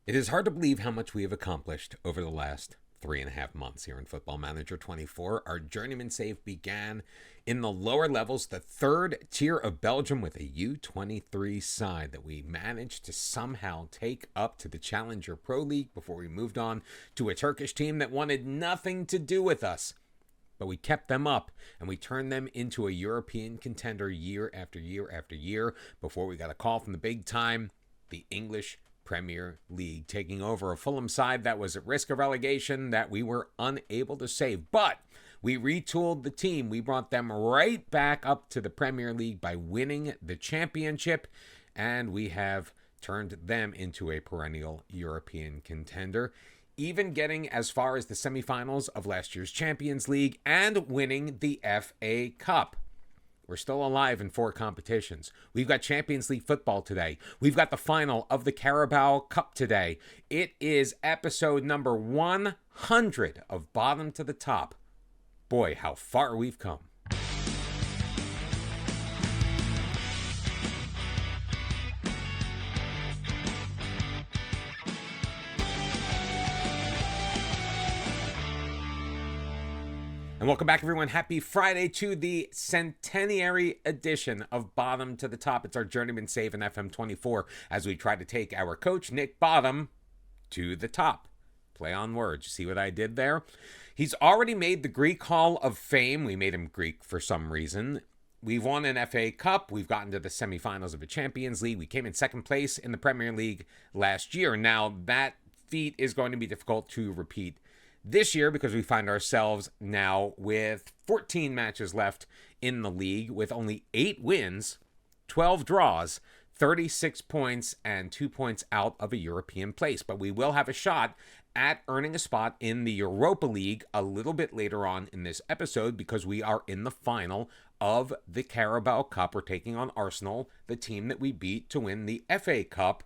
It is hard to believe how much we have accomplished over the last 3.5 months here in Football Manager 24. Our Journeyman save began in the lower levels, the third tier of Belgium, with a U23 side that we managed to somehow take up to the Challenger Pro League before we moved on to a Turkish team that wanted nothing to do with us. But we kept them up, and we turned them into a European contender year after year after year before we got a call from the big time, the English Premier League, taking over a Fulham side that was at risk of relegation that we were unable to save. But we retooled the team. We brought them right back up to the Premier League by winning the championship, and we have turned them into a perennial European contender, even getting as far as the semifinals of last year's Champions League and winning the FA Cup. We're still alive in 4 competitions. We've got Champions League football today. We've got the final of the Carabao Cup today. It is episode number 100 of Bottom to the Top. Boy, how far we've come. And welcome back, everyone. Happy Friday to the centenary edition of Bottom to the Top. It's our Journeyman save in FM24 as we try to take our coach, Nick Bottom, to the top. Play on words. You see what I did there? He's already made the Greek Hall of Fame. We made him Greek for some reason. We've won an FA Cup. We've gotten to the semifinals of a Champions League. We came in second place in the Premier League last year. Now, that feat is going to be difficult to repeat this year because we find ourselves now with 14 matches left in the league with only 8 wins, 12 draws, 36 points, and 2 points out of a European place. But we will have a shot at earning a spot in the Europa League a little bit later on in this episode because we are in the final of the Carabao Cup. We're taking on Arsenal, the team that we beat to win the FA Cup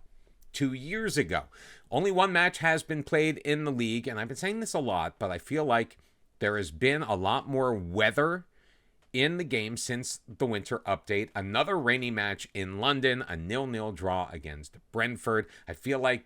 2 years ago. Only one match has been played in the league, and I've been saying this a lot, but I feel like there has been a lot more weather in the game since the winter update. Another rainy match in London, a 0-0 draw against Brentford. I feel like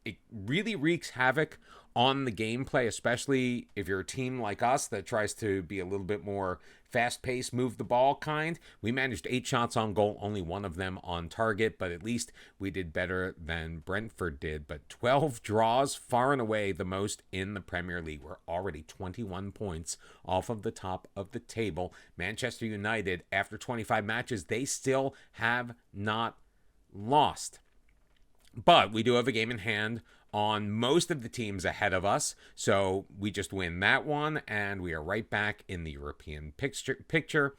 it really wreaks havoc on the gameplay, especially if you're a team like us that tries to be a little bit more fast-paced, move the ball kind. We managed 8 shots on goal, only 1 of them on target, but at least we did better than Brentford did. But 12 draws, far and away the most in the Premier League. We're already 21 points off of the top of the table. Manchester United, after 25 matches, they still have not lost. But we do have a game in hand on most of the teams ahead of us, so we just win that one, and we are right back in the European picture.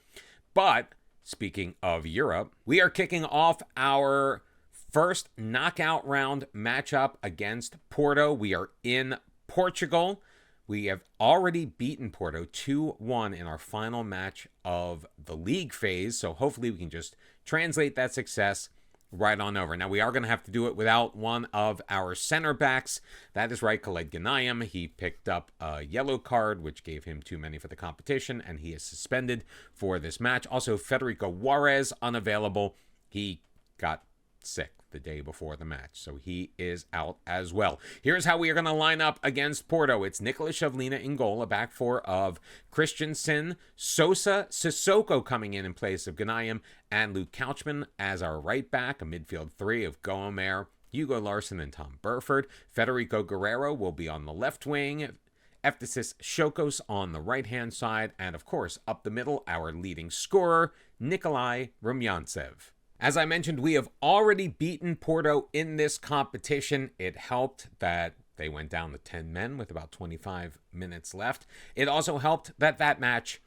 But speaking of Europe, we are kicking off our first knockout round matchup against Porto. We are in Portugal. We have already beaten Porto 2-1 in our final match of the league phase, so hopefully we can just translate that success right on over. Now, we are going to have to do it without one of our center backs. That is right, Khaled Ghanayem. He picked up a yellow card, which gave him too many for the competition, and he is suspended for this match. Also, Federico Juarez, unavailable. He got sick the day before the match, so he is out as well. Here's how we are going to line up against Porto. It's Nicolas Shavlina in goal, a back four of Christensen, Sosa, Sissoko coming in place of Ghanayem, and Luke Couchman as our right back, a midfield 3 of Gomer, Hugo Larsson, and Tom Burford. Federico Guerrero will be on the left wing, Eftisis Shokos on the right-hand side, and of course, up the middle, our leading scorer, Nikolai Rumyantsev. As I mentioned, we have already beaten Porto in this competition. It helped that they went down to 10 men with about 25 minutes left. It also helped that that match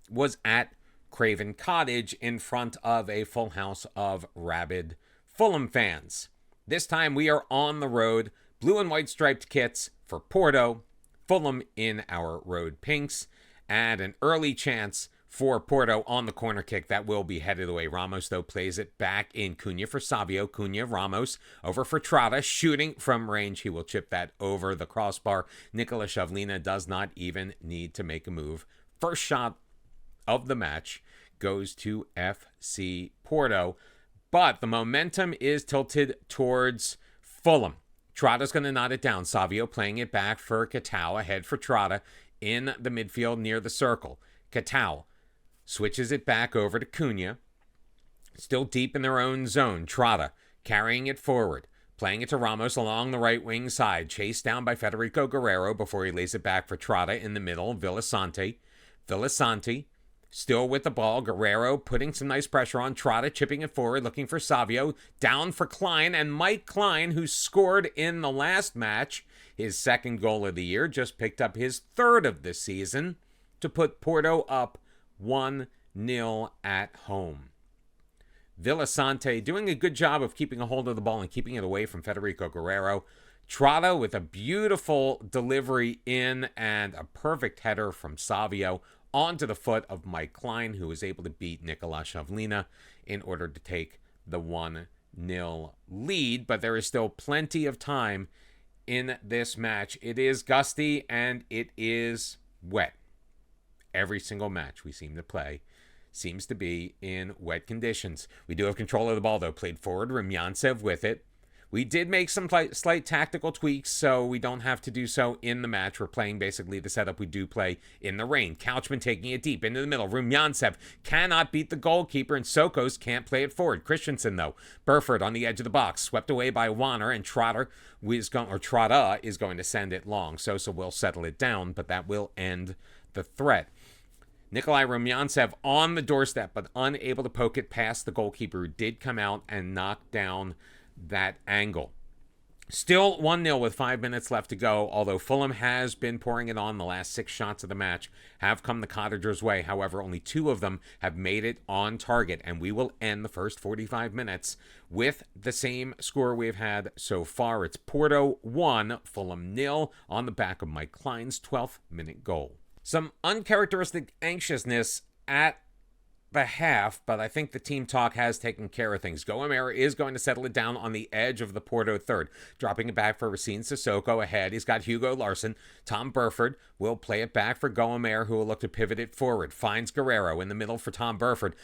was at Craven Cottage in front of a full house of rabid Fulham fans. This time we are on the road, blue and white striped kits for Porto, Fulham in our road pinks, and an early chance for Porto on the corner kick that will be headed away. Ramos, though, plays it back in Cunha for Savio. Cunha, Ramos, over for Trotta, shooting from range. He will chip that over the crossbar. Nicolas Shavlina does not even need to make a move. First shot of the match goes to FC Porto, but the momentum is tilted towards Fulham. Trotta's going to knot it down. Savio playing it back for Katao, ahead for Trotta in the midfield near the circle. Katao switches it back over to Cunha. Still deep in their own zone. Trotta carrying it forward. Playing it to Ramos along the right wing side. Chased down by Federico Guerrero before he lays it back for Trotta in the middle. Villasante still with the ball. Guerrero putting some nice pressure on Trotta, chipping it forward, looking for Savio. Down for Klein, and Mike Klein, who scored in the last match, his second goal of the year, just picked up his third of the season to put Porto up 1-0 at home. Villasante doing a good job of keeping a hold of the ball and keeping it away from Federico Guerrero. Trotta with a beautiful delivery in and a perfect header from Savio onto the foot of Mike Klein, who was able to beat Nicolas Shavlina in order to take the 1-0 lead. But there is still plenty of time in this match. It is gusty and it is wet. Every single match we seem to play seems to be in wet conditions. We do have control of the ball, though. Played forward, Rumyantsev with it. We did make some slight tactical tweaks, so we don't have to do so in the match. We're playing basically the setup we do play in the rain. Couchman taking it deep into the middle. Rumyantsev cannot beat the goalkeeper, and Sokos can't play it forward. Christensen, though. Burford on the edge of the box. Swept away by Warner, and Trotta is going to send it long. Sosa will settle it down, but that will end the threat. Nikolai Rumyantsev on the doorstep, but unable to poke it past the goalkeeper, who did come out and knock down that angle. Still 1-0 with 5 minutes left to go, although Fulham has been pouring it on. The last 6 shots of the match have come the Cottagers' way. However, only 2 of them have made it on target, and we will end the first 45 minutes with the same score we've had so far. It's Porto 1, Fulham 0 on the back of Mike Klein's 12th minute goal. Some uncharacteristic anxiousness at the half, but I think the team talk has taken care of things. Goamera is going to settle it down on the edge of the Porto third, dropping it back for Racine Sissoko ahead. He's got Hugo Larsson. Tom Burford will play it back for Goamera, who will look to pivot it forward. Finds Guerrero in the middle for Tom Burford.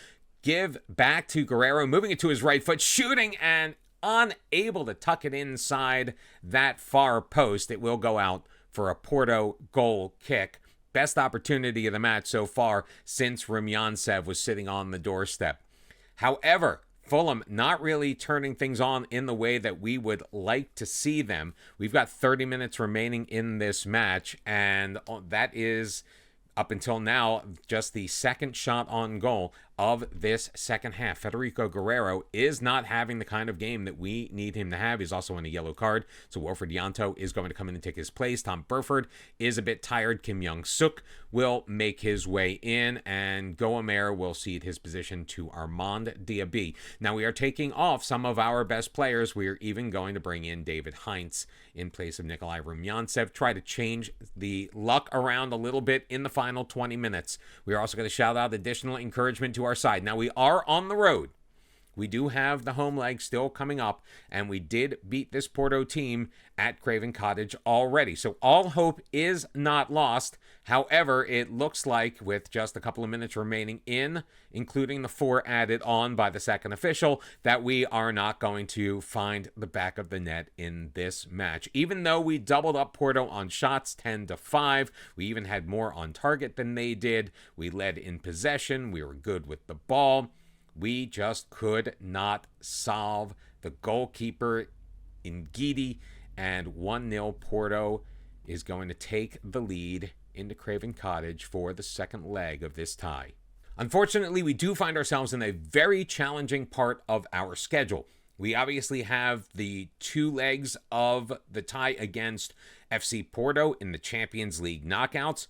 Give back to Guerrero, moving it to his right foot, shooting and unable to tuck it inside that far post. It will go out for a Porto goal kick. Best opportunity of the match so far since Rumyantsev was sitting on the doorstep. However, Fulham not really turning things on in the way that we would like to see them. We've got 30 minutes remaining in this match, and that is, up until now, just the second shot on goal of this second half. Federico Guerrero is not having the kind of game that we need him to have. He's also on a yellow card, so Wilfred Yanto is going to come in and take his place. Tom Burford is a bit tired. Kim Young-suk will make his way in, and Goamera will cede his position to Armand Diaby. Now, we are taking off some of our best players. We are even going to bring in David Heinz in place of Nikolai Rumyantsev, try to change the luck around a little bit in the final 20 minutes. We are also going to shout out additional encouragement to our side. Now, we are on the road. We do have the home leg still coming up, and we did beat this Porto team at Craven Cottage already. So all hope is not lost. However, it looks like with just a couple of minutes remaining in, including the 4 added on by the second official, that we are not going to find the back of the net in this match. Even though we doubled up Porto on shots 10-5, we even had more on target than they did. We led in possession. We were good with the ball. We just could not solve the goalkeeper in Guidi, and 1-0 Porto is going to take the lead into Craven Cottage for the second leg of this tie. Unfortunately, we do find ourselves in a very challenging part of our schedule. We obviously have the 2 legs of the tie against FC Porto in the Champions League knockouts.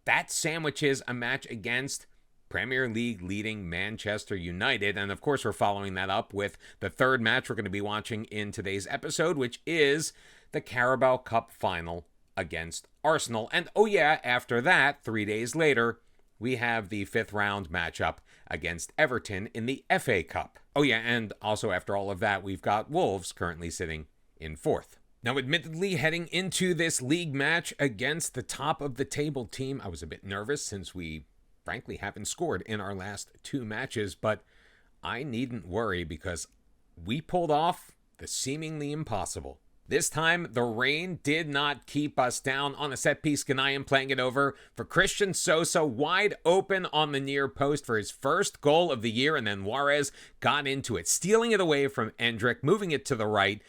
That sandwiches a match against Premier League leading Manchester United. And of course, we're following that up with the third match we're going to be watching in today's episode, which is the Carabao Cup final against Arsenal. And oh yeah, after that, 3 days later, we have the 5th round matchup against Everton in the FA Cup. Oh yeah, and also after all of that, we've got Wolves currently sitting in 4th. Now, admittedly, heading into this league match against the top of the table team, I was a bit nervous since we frankly haven't scored in our last 2 matches, but I needn't worry because we pulled off the seemingly impossible. This time, the rain did not keep us down. On a set piece, Ghanaian playing it over for Christian Sosa, wide open on the near post for his first goal of the year, and then Juarez got into it, stealing it away from Endrick, moving it to the right,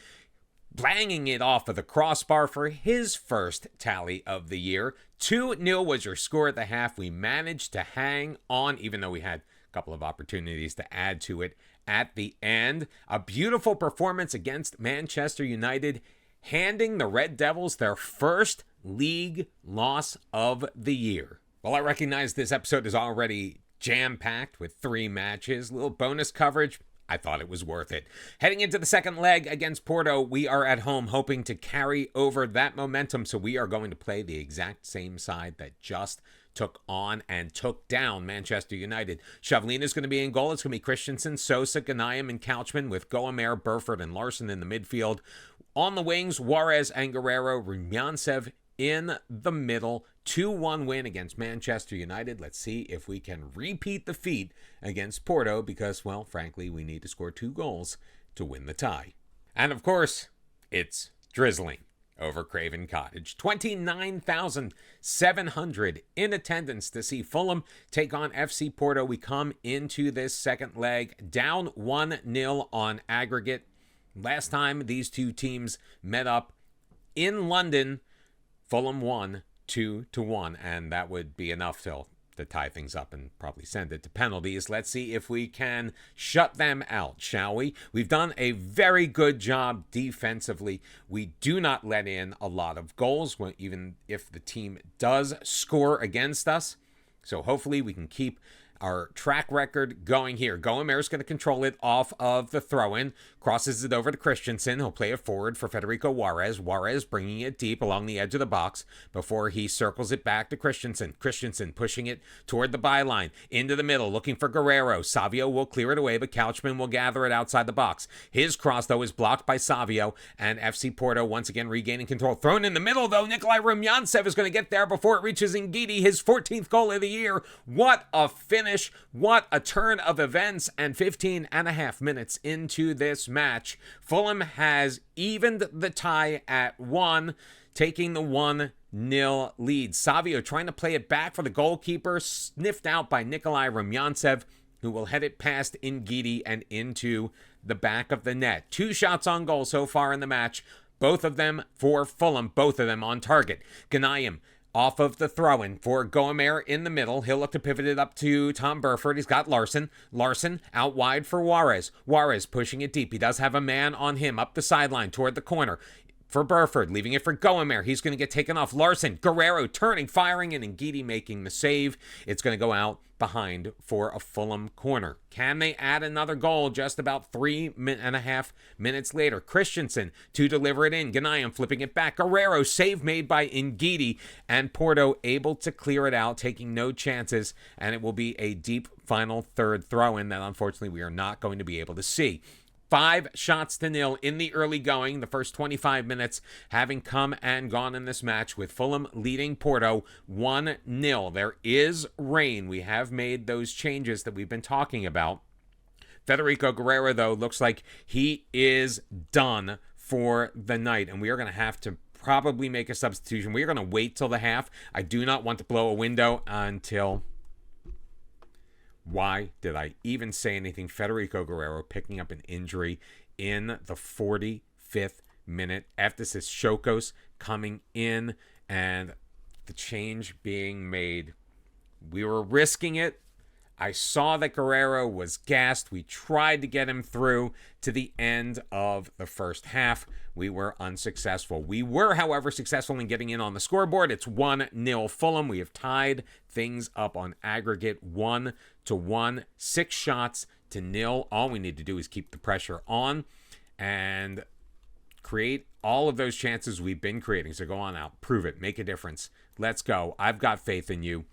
banging it off of the crossbar for his first tally of the year. 2-0 was your score at the half. We managed to hang on, even though we had a couple of opportunities to add to it at the end. A beautiful performance against Manchester United, handing the Red Devils their first league loss of the year. Well, I recognize this episode is already jam-packed with 3 matches. A little bonus coverage. I thought it was worth it. Heading into the second leg against Porto, we are at home hoping to carry over that momentum, so we are going to play the exact same side that just took on and took down Manchester United. Shavlin is going to be in goal. It's going to be Christensen, Sosa, Ghanaian, and Couchman with Goamer, Burford, and Larson in the midfield. On the wings, Juarez and Guerrero, Rumyancev in the middle. 2-1 win against Manchester United. Let's see if we can repeat the feat against Porto because, well, frankly, we need to score 2 goals to win the tie. And, of course, it's drizzling over Craven Cottage. 29,700 in attendance to see Fulham take on FC Porto. We come into this second leg down 1-0 on aggregate. Last time these two teams met up in London, Fulham won 2-1, and that would be enough to tie things up and probably send it to penalties. Let's see if we can shut them out, shall we? We've done a very good job defensively. We do not let in a lot of goals, even if the team does score against us. So hopefully we can keep our track record going here. Goamer's going to control it off of the throw-in. Crosses it over to Christensen. He'll play it forward for Federico Juarez. Juarez bringing it deep along the edge of the box before he circles it back to Christensen. Christensen pushing it toward the byline. Into the middle, looking for Guerrero. Savio will clear it away, but Couchman will gather it outside the box. His cross, though, is blocked by Savio, and FC Porto once again regaining control. Thrown in the middle, though. Nikolai Rumyancev is going to get there before it reaches Ngidi, his 14th goal of the year. What a finish. What a turn of events, and 15 and a half minutes into this match, Fulham has evened the tie at 1, taking the 1-0 lead. Savio trying to play it back for the goalkeeper, sniffed out by Nikolai Rumyancev, who will head it past Ngidi and into the back of the net. 2 shots on goal so far in the match, both of them for Fulham, both of them on target. Ghanaian off of the throw-in for Goamer in the middle. He'll look to pivot it up to Tom Burford. He's got Larson. Larson out wide for Juarez. Juarez pushing it deep. He does have a man on him up the sideline toward the corner for Burford, leaving it for Goamer. He's going to get taken off. Larson, Guerrero turning, firing, and Ngidi making the save. It's going to go out behind for a Fulham corner. Can they add another goal just about 3.5 minutes later? Christensen to deliver it in. Ghanaian flipping it back. Guerrero, save made by Ngidi, and Porto able to clear it out, taking no chances, and it will be a deep final third throw-in that unfortunately we are not going to be able to see. 5-0 in the early going, the first 25 minutes having come and gone in this match, with Fulham leading Porto 1-0. There is rain. We have made those changes that we've been talking about. Federico Guerrero, though, looks like he is done for the night, and we are going to have to probably make a substitution. We are going to wait till the half. I do not want to blow a window until... Why did I even say anything? Federico Guerrero picking up an injury in the 45th minute. Eftisis Shokos coming in and the change being made. We were risking it. I saw that Guerrero was gassed. We tried to get him through to the end of the first half. We were unsuccessful. We were, however, successful in getting in on the scoreboard. It's 1-0 Fulham. We have tied things up on aggregate 1-1. 6 shots to 0. All we need to do is keep the pressure on and create all of those chances we've been creating. So go on out. Prove it. Make a difference. Let's go. I've got faith in you.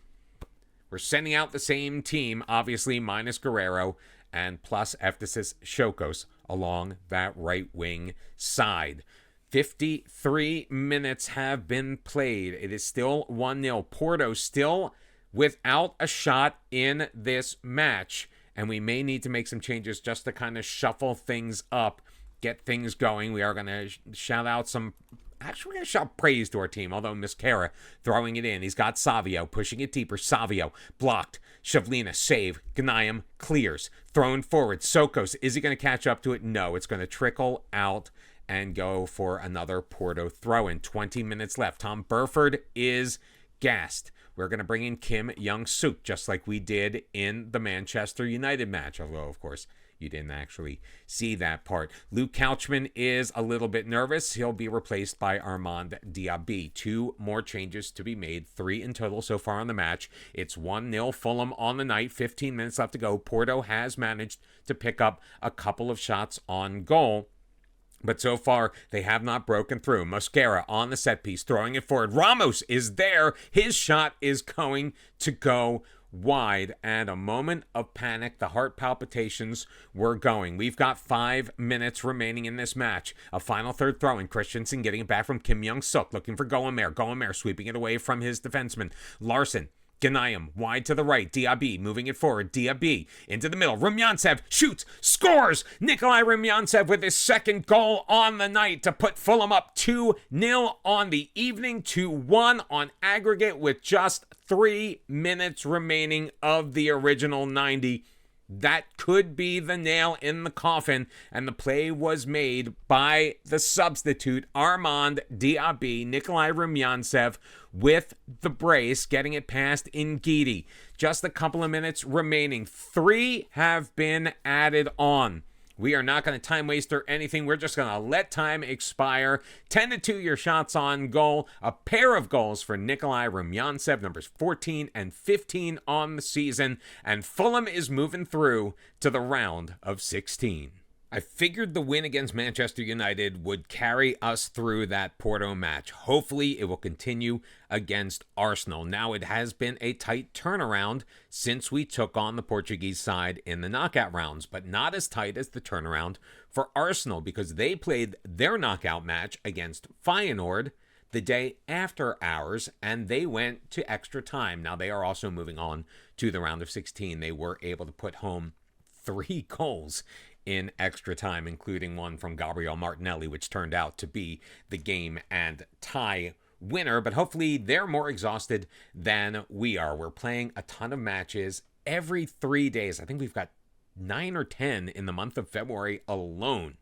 We're sending out the same team, obviously, minus Guerrero and plus Eftisis Shokos along that right wing side. 53 minutes have been played. It is still 1-0. Porto still without a shot in this match, and we may need to make some changes just to kind of shuffle things up get things going. We are going to shout out some... Actually, we're going to shout praise to our team, although Mosquera throwing it in. He's got Savio pushing it deeper. Savio blocked. Shavlina save. Ghanayem clears. Thrown forward. Sokos, is he going to catch up to it? No, it's going to trickle out and go for another Porto throw-in. 20 minutes left. Tom Burford is gassed. We're going to bring in Kim Young-suk, just like we did in the Manchester United match, although, of course, you didn't actually see that part. Luke Couchman is a little bit nervous. He'll be replaced by Armand Diaby. 2 more changes to be made. 3 in total so far on the match. It's 1-0 Fulham on the night. 15 minutes left to go. Porto has managed to pick up a couple of shots on goal, but so far, they have not broken through. Mosquera on the set piece, throwing it forward. Ramos is there. His shot is going to go wide, and a moment of panic. The heart palpitations were going. We've got 5 minutes remaining in this match. A final third throw in. Christensen getting it back from Kim Young-suk, looking for Goamer. Goamer sweeping it away from his defenseman. Larson. Ghanayem wide to the right. Diaby moving it forward. Diaby into the middle. Rumyantsev shoots, scores. Nikolai Rumyantsev with his second goal on the night to put Fulham up 2-0 on the evening, 2-1 on aggregate with just 3 minutes remaining of the original 90. That could be the nail in the coffin, and the play was made by the substitute, Armand Diaby. Nikolai Rumyantsev with the brace, getting it past Ngidi. Just a couple of minutes remaining. 3 have been added on. We are not going to time waste or anything. We're just going to let time expire. 10-2 your shots on goal. A pair of goals for Nikolai Rumyantsev, numbers 14 and 15 on the season. And Fulham is moving through to the round of 16. I figured the win against Manchester United would carry us through that Porto match. Hopefully, it will continue against Arsenal. Now, it has been a tight turnaround since we took on the Portuguese side in the knockout rounds, but not as tight as the turnaround for Arsenal because they played their knockout match against Feyenoord the day after ours, and they went to extra time. Now, they are also moving on to the round of 16. They were able to put home 3 goals in extra time, including one from Gabriel Martinelli, which turned out to be the game and tie winner. But hopefully they're more exhausted than we are. We're playing a ton of matches every 3 days. I think we've got 9 or 10 in the month of February alone.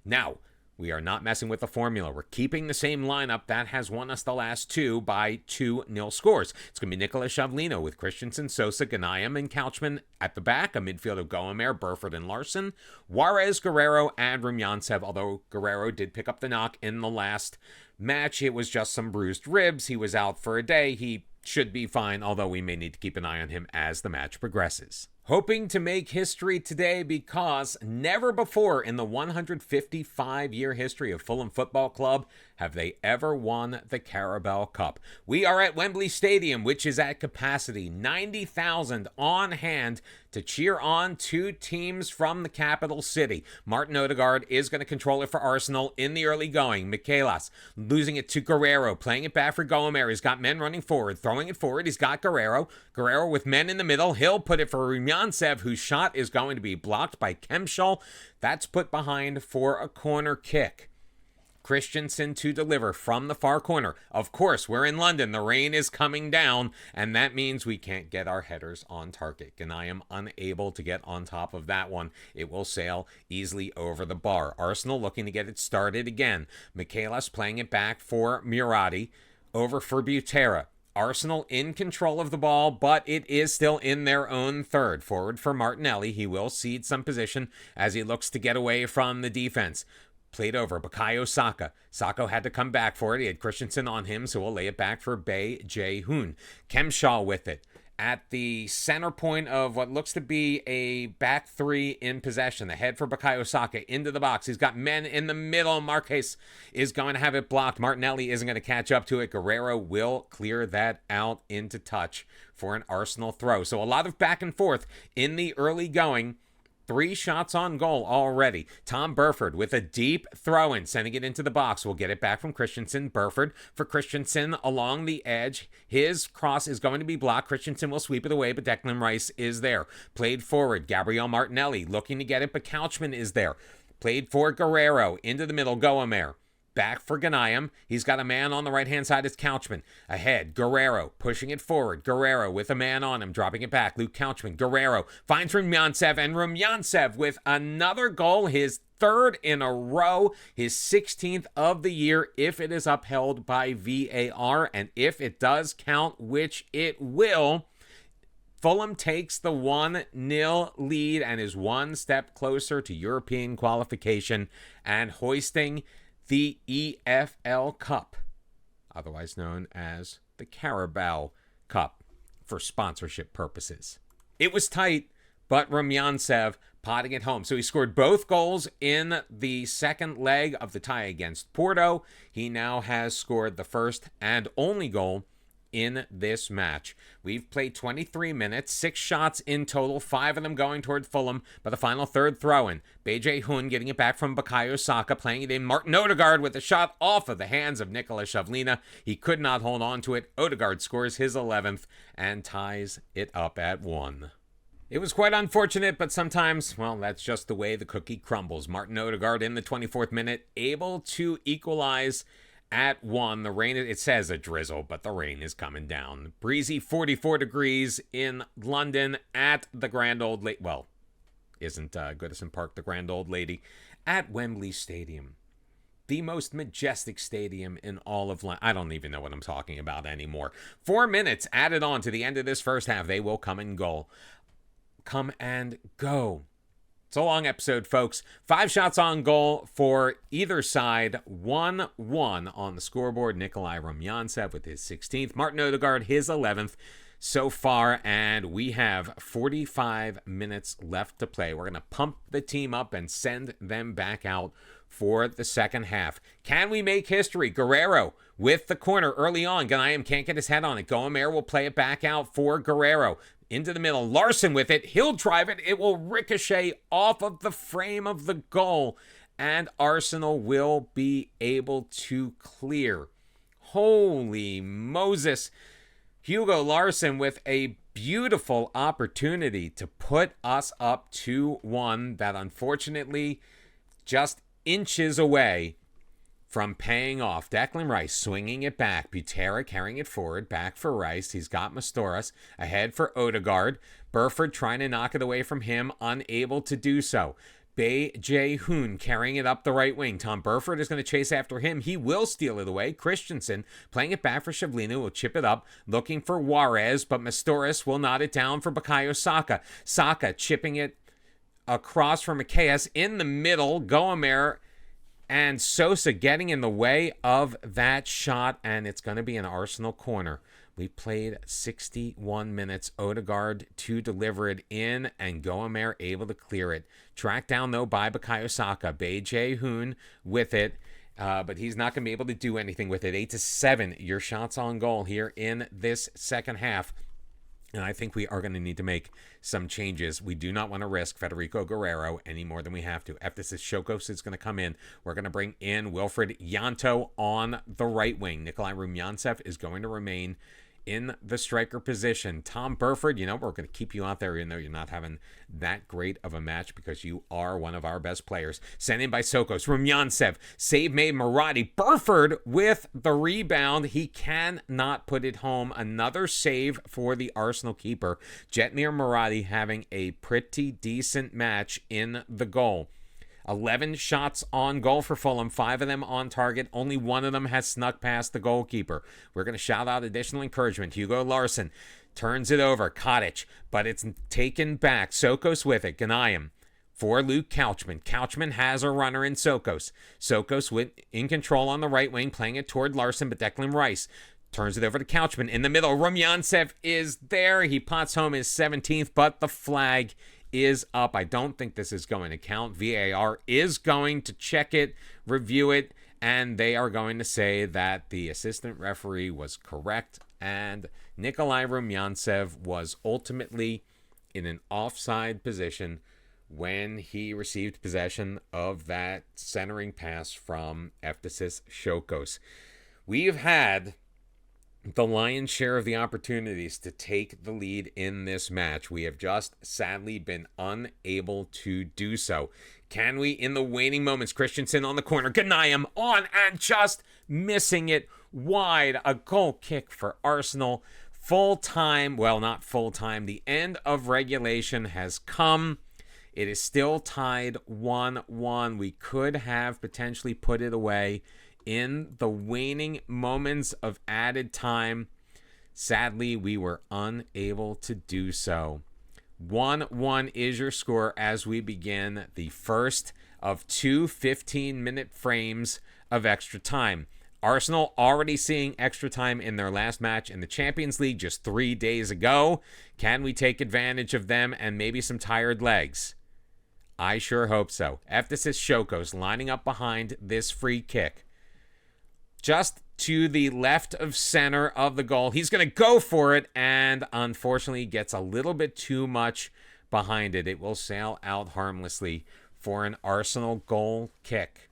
Now, we are not messing with the formula. We're keeping the same lineup that has won us the last 2 by 2-0 scores. It's going to be Nicolas Shavlino with Christensen, Sosa, Ghanayem, and Couchman at the back. A midfield of Goamer, Burford, and Larson. Juarez, Guerrero, and Rumyantsev, although Guerrero did pick up the knock in the last match. It was just some bruised ribs. He was out for a day. He should be fine, although we may need to keep an eye on him as the match progresses. Hoping to make history today because never before in the 155-year history of Fulham Football Club have they ever won the Carabao Cup. We are at Wembley Stadium, which is at capacity, 90,000 on hand to cheer on 2 teams from the capital city. Martin Odegaard is going to control it for Arsenal in the early going. Michaelas losing it to Guerrero, playing it back for Goamer. He's got men running forward, throwing it forward. He's got Guerrero. Guerrero with men in the middle. He'll put it for Rumyantsev, whose shot is going to be blocked by Kemschall. That's put behind for a corner kick. Christensen to deliver from the far corner. Of course, we're in London. The rain is coming down, and that means we can't get our headers on target. And I am unable to get on top of that one. It will sail easily over the bar. Arsenal looking to get it started again. Michaelas playing it back for Murati. Over for Butera. Arsenal in control of the ball, but it is still in their own third. Forward for Martinelli. He will cede some position as he looks to get away from the defense. Played over. Bukayo Saka. Sako had to come back for it. He had Christensen on him, so we'll lay it back for Bae Jae-hoon. Kemschall with it. At the center point of what looks to be a back 3 in possession. The head for Bukayo Saka into the box. He's got men in the middle. Marquez is going to have it blocked. Martinelli isn't going to catch up to it. Guerrero will clear that out into touch for an Arsenal throw. So a lot of back and forth in the early going. 3 shots on goal already. Tom Burford with a deep throw-in, sending it into the box. We'll get it back from Christensen. Burford for Christensen along the edge. His cross is going to be blocked. Christensen will sweep it away, but Declan Rice is there. Played forward. Gabriel Martinelli looking to get it, but Couchman is there. Played for Guerrero. Into the middle, Goamer. Back for Ghanayem. He's got a man on the right-hand side. It's Couchman. Ahead, Guerrero pushing it forward. Guerrero with a man on him, dropping it back. Luke Couchman. Guerrero finds Rumyantsev, and Rumyantsev with another goal, his third in a row, his 16th of the year if it is upheld by VAR, and if it does count, which it will. Fulham takes the 1-0 lead and is one step closer to European qualification and hoisting the EFL Cup, otherwise known as the Carabao Cup, for sponsorship purposes. It was tight, but Rumyantsev potting it home. So he scored both goals in the second leg of the tie against Porto. He now has scored the first and only goal in this match. We've played 23 minutes, 6 shots in total, 5 of them going toward Fulham, but the final third throw-in. Beje Hun getting it back from Bukayo Saka, playing it in. Martin Odegaard with a shot off of the hands of Nikola Shavlina. He could not hold on to it. Odegaard scores his 11th and ties it up at 1. It was quite unfortunate, but sometimes, well, that's just the way the cookie crumbles. Martin Odegaard in the 24th minute, able to equalize at 1. The rain, it says a drizzle, but the rain is coming down. Breezy 44 degrees in London at the Grand Old Lady. Well, isn't Goodison Park the Grand Old Lady? At Wembley Stadium. The most majestic stadium in all of London. I don't even know what I'm talking about anymore. 4 minutes added on to the end of this first half. They will come and go. Come and go. It's a long episode, folks. 5 shots on goal for either side. 1-1 on the scoreboard. Nikolai Rumyantsev with his 16th. Martin Odegaard, his 11th so far. And we have 45 minutes left to play. We're going to pump the team up and send them back out for the second half. Can we make history? Guerrero with the corner early on. Ghanayem can't get his head on it. Goamer will play it back out for Guerrero. Into the middle, Larson with it. He'll drive it. It will ricochet off of the frame of the goal, and Arsenal will be able to clear. Holy Moses. Hugo Larson with a beautiful opportunity to put us up 2-1 that unfortunately just inches away from paying off. Declan Rice swinging it back. Butera carrying it forward. Back for Rice. He's got Mastoras. Ahead for Odegaard. Burford trying to knock it away from him. Unable to do so. Beje Hun carrying it up the right wing. Tom Burford is going to chase after him. He will steal it away. Christensen playing it back for Shavlina. Will chip it up. Looking for Juarez. But Mastoras will knot it down for Bukayo Saka. Saka chipping it across for Macias. In the middle. Goamer and Sosa getting in the way of that shot, and it's going to be an Arsenal corner. We played 61 minutes. Odegaard to deliver it in, and Goamer able to clear it. Tracked down, though, by Bukayo Saka. Beje Hun with it, but he's not going to be able to do anything with it. 8-7, your shots on goal here in this second half. And I think we are going to need to make some changes. We do not want to risk Federico Guerrero any more than we have to. Eftisis Shokos is going to come in. We're going to bring in Wilfred Yanto on the right wing. Nikolai Rumyantsev is going to remain in the striker position. Tom Burford, we're going to keep you out there even though you're not having that great of a match because you are one of our best players. Sent in by Sokos. Rumyantsev. Save made Maradi. Burford with the rebound. He cannot put it home. Another save for the Arsenal keeper. Jetmir Maradi having a pretty decent match in the goal. 11 shots on goal for Fulham, 5 of them on target. Only 1 of them has snuck past the goalkeeper. We're going to shout out additional encouragement. Hugo Larson turns it over. Kodic, but it's taken back. Sokos with it. Ghanayem for Luke Couchman. Couchman has a runner in Sokos. Sokos in control on the right wing, playing it toward Larson, but Declan Rice turns it over to Couchman. In the middle, Rumyantsev is there. He pots home his 17th, but the flag is up. I don't think this is going to count. VAR is going to check it, review it, and they are going to say that the assistant referee was correct and Nikolai Rumyantsev was ultimately in an offside position when he received possession of that centering pass from Eftisis Shokos. We've had the lion's share of the opportunities to take the lead in this match. We have just sadly been unable to do so. Can we, in the waning moments, Christensen on the corner, Ghanayem on and just missing it wide. A goal kick for Arsenal. Full time, well, not full time. The end of regulation has come. It is still tied 1-1. We could have potentially put it away in the waning moments of added time. Sadly, we were unable to do so. 1-1 is your score as we begin the first of two 15-minute frames of extra time. Arsenal already seeing extra time in their last match in the Champions League just 3 days ago. Can we take advantage of them and maybe some tired legs? I sure hope so. Eftisis Shokos lining up behind this free kick. Just to the left of center of the goal. He's going to go for it and unfortunately gets a little bit too much behind it. It will sail out harmlessly for an Arsenal goal kick.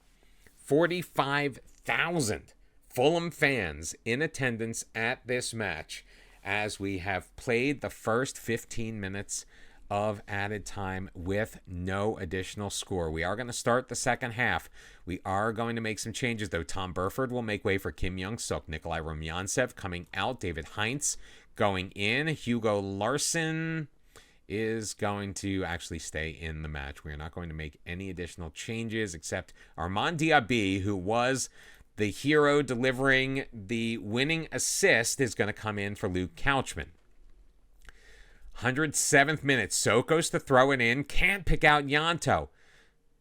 45,000 Fulham fans in attendance at this match as we have played the first 15 minutes of added time with no additional score. We are going to start the second half. We are going to make some changes, though. Tom Burford will make way for Kim Young-suk. Nikolai Rumyantsev coming out. David Heinz going in. Hugo Larsson is going to actually stay in the match. We are not going to make any additional changes except Armand Diaby, who was the hero delivering the winning assist, is going to come in for Luke Couchman. 107th minute, Sokos to throw it in, can't pick out Yanto.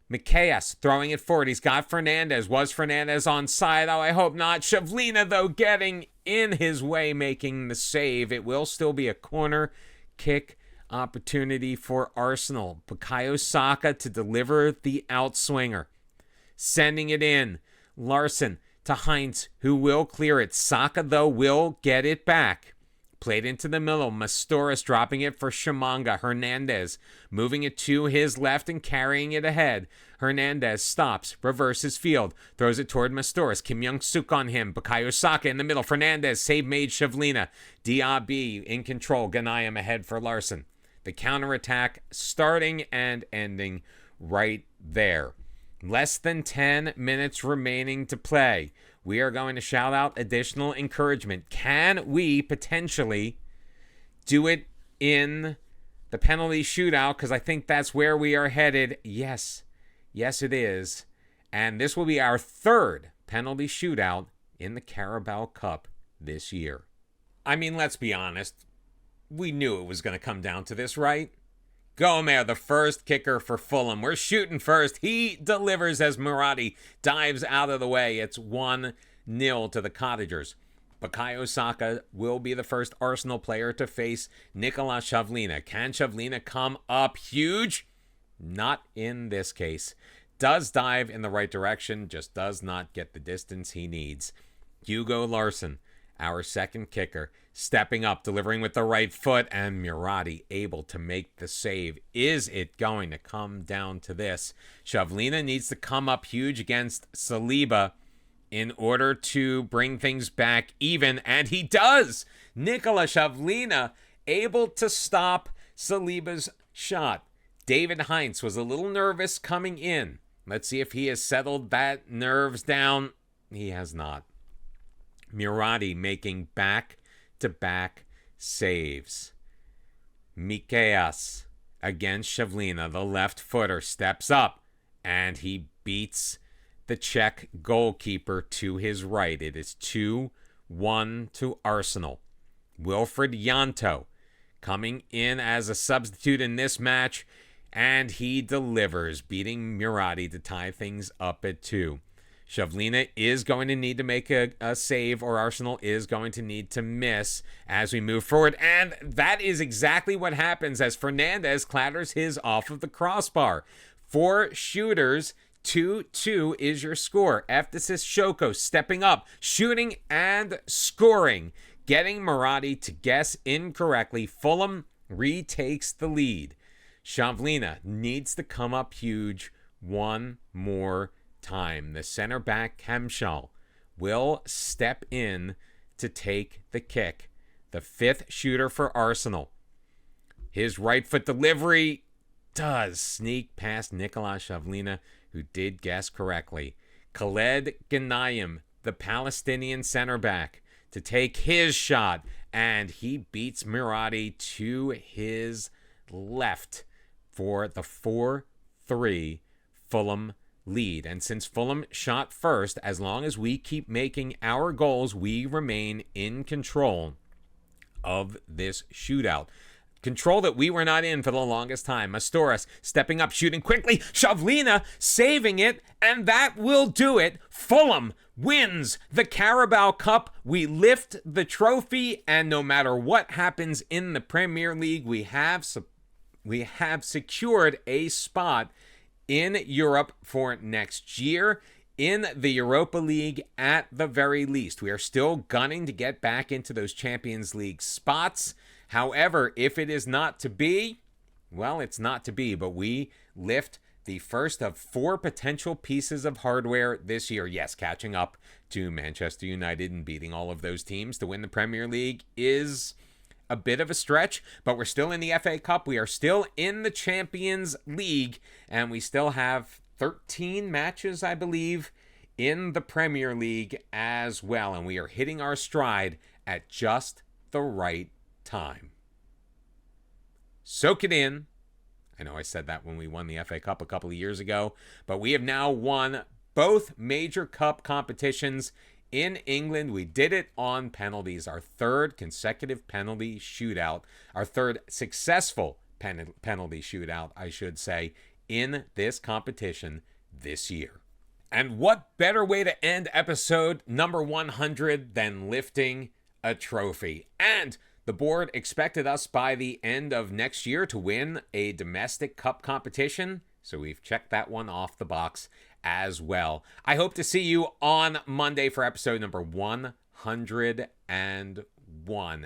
Miqueias throwing it forward, he's got Fernandez. Was Fernandez onside? Oh, I hope not. Shavlina, though, getting in his way, making the save. It will still be a corner kick opportunity for Arsenal. Bukayo Saka to deliver the outswinger. Sending it in. Larsson to Heinz, who will clear it. Saka, though, will get it back. Played into the middle. Mastoris dropping it for Shamanga. Hernandez moving it to his left and carrying it ahead. Hernandez stops, reverses field, throws it toward Mastoris. Kim Young-suk on him. Bukayo Saka in the middle. Fernandez, save made Shavlina. Diaby in control. Ghanayem ahead for Larsson. The counterattack starting and ending right there. Less than 10 minutes remaining to play. We are going to shout out additional encouragement. Can we potentially do it in the penalty shootout? Because I think that's where we are headed. Yes. Yes, it is. And this will be our third penalty shootout in the Carabao Cup this year. I mean, let's be honest. We knew it was going to come down to this, right? Gomer, the first kicker for Fulham. We're shooting first. He delivers as Murati dives out of the way. It's 1-0 to the Cottagers. Bukayo Saka will be the first Arsenal player to face Nikola Shavlina. Can Shavlina come up huge? Not in this case. Does dive in the right direction, just does not get the distance he needs. Hugo Larsson, our second kicker, stepping up, delivering with the right foot, and Murati able to make the save. Is it going to come down to this? Shavlina needs to come up huge against Saliba in order to bring things back even, and he does! Nikola Shavlina able to stop Saliba's shot. David Heinz was a little nervous coming in. Let's see if he has settled that nerves down. He has not. Murati making back-to-back saves. Miqueias against Shavlina, the left footer, steps up and he beats the Czech goalkeeper to his right. It is 2-1 to Arsenal. Wilfried Yanto coming in as a substitute in this match, and he delivers, beating Murati to tie things up at 2. Shavlina is going to need to make a save, or Arsenal is going to need to miss as we move forward. And that is exactly what happens as Fernandez clatters his off of the crossbar. 4 shooters, 2-2 is your score. Eftisis Shoko stepping up, shooting and scoring, getting Murati to guess incorrectly. Fulham retakes the lead. Shavlina needs to come up huge one more time. The center back Kemschall will step in to take the kick. The fifth shooter for Arsenal. His right foot delivery does sneak past Nicolas Shavlina, who did guess correctly. Khaled Ghanem, the Palestinian center back, to take his shot, and he beats Mirati to his left for the 4-3 Fulham lead. And since Fulham shot first, as long as we keep making our goals, we remain in control of this shootout. Control that we were not in for the longest time. Mastoras stepping up, shooting quickly. Shavlina saving it, and that will do it. Fulham wins the Carabao Cup. We lift the trophy, and no matter what happens in the Premier League, we have secured a spot in Europe for next year. In the Europa League at the very least. We are still gunning to get back into those Champions League spots. However, if it is not to be, well, it's not to be, but we lift the first of 4 potential pieces of hardware this year. Yes, catching up to Manchester United and beating all of those teams to win the Premier League is a bit of a stretch, but we're still in the FA Cup. We are still in the Champions League, and we still have 13 matches, I believe, in the Premier League as well. And we are hitting our stride at just the right time. Soak it in. I know I said that when we won the FA Cup a couple of years ago, but we have now won both major cup competitions in England. We did it on penalties. Our third consecutive penalty shootout. Our third successful penalty shootout, I should say, in this competition this year. And what better way to end episode number 100 than lifting a trophy? And the board expected us by the end of next year to win a domestic cup competition, so we've checked that one off the box as well. I hope to see you on Monday for episode number 101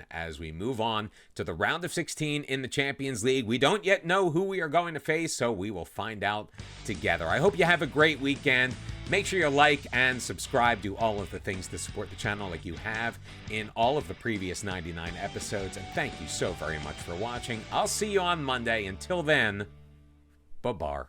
as we move on to the round of 16 in the Champions League. We don't yet know who we are going to face, so we will find out together. I hope you have a great weekend. Make sure you like and subscribe. Do all of the things to support the channel like you have in all of the previous 99 episodes. And thank you so very much for watching. I'll see you on Monday. Until then, bye-bye.